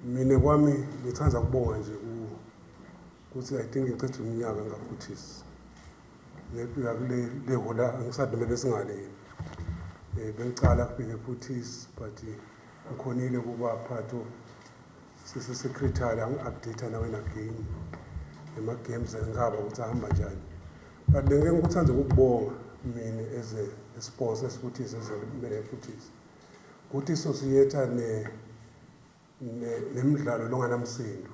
Mina kwami ngithanda ukubonga nje ukuthi I think ngicethe umnyaka ngaphuthisi. Ngefika kule hola ngisadumele singale. Bengicala kufike phuthisi but ngikhonile kuba part of secretary angi-update nawe again. Ema games engaba ukuthi ahamba njani. But ngeke ngikuthanda ukubonga mina as a sponsor esiphuthisi ezomele phuthisi. Ukuthi sosiyetha nemidlalo longanamsindo.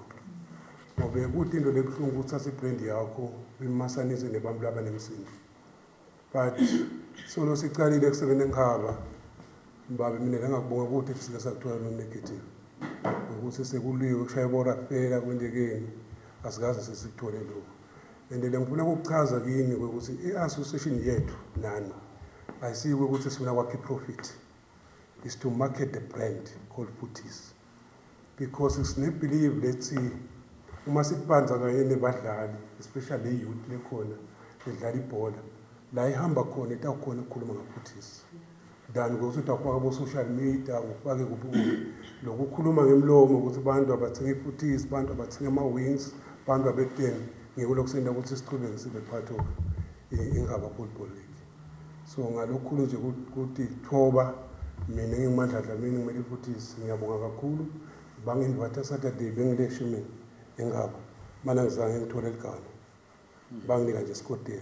Ngoba ukuthi into lebuhlungu ukuthatha ibrand yakho uyimasanise nebantu labanemsindo. But solo sicalile ekusebenza ekhaba mbabe mina ngakubonga ukuthi sike sakuthola no negative. Ukuthi sekuliwe kushaya ibora kuphela kwendekeni asikaze sesikuthole lokho. And ngifuna ukuchaza kini ukuthi i-association yethu nani ayisiwe ukuthi sifuna kwakhe profit. Is to market the brand called Phuthisi. Because it's not believe let's see uma sibanza kanye nebadlali especially youth lekhona edlala ibhola la ihamba khona etakhona ukukhuluma ngaphuthisi than ukuthi utafaka ku social media ufake kuphi lokukhuluma ngemlomo ukuthi abantu abathenga iphuthisi abantu abathenga ama wings abantu abeteni ngeke lokusenda ukuthi siqhubeke sibe part of ingaba football league. So ngalokhu nje ukuthi thoba mina ngimandla mina ngimele Phuthisi ngiyabonga kakhulu bangindibatha Saturday bengileshi mina engaba mana ngizange ngithole ligalo banginika nje isikotela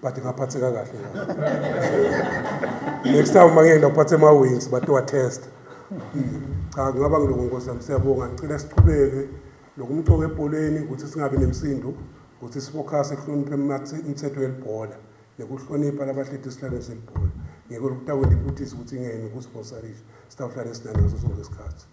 but ngaphatheka kahle ngayo. Next time mangenda uphathe ama wings bathi wa test cha ngaba ngiloko nkosami siyabonga ngicela siqhubeke lokumthoka ebholeni ukuthi singabe nemsindo ukuthi sifocus ehloniphe imithetho yelibhola nekuhlonipha labahlethi isihlalo selibhola ngeke lokutakwenda Phuthisi ukuthi ingene kusponsorisha sitawuhlala esinane ngaso sonke isikhathi.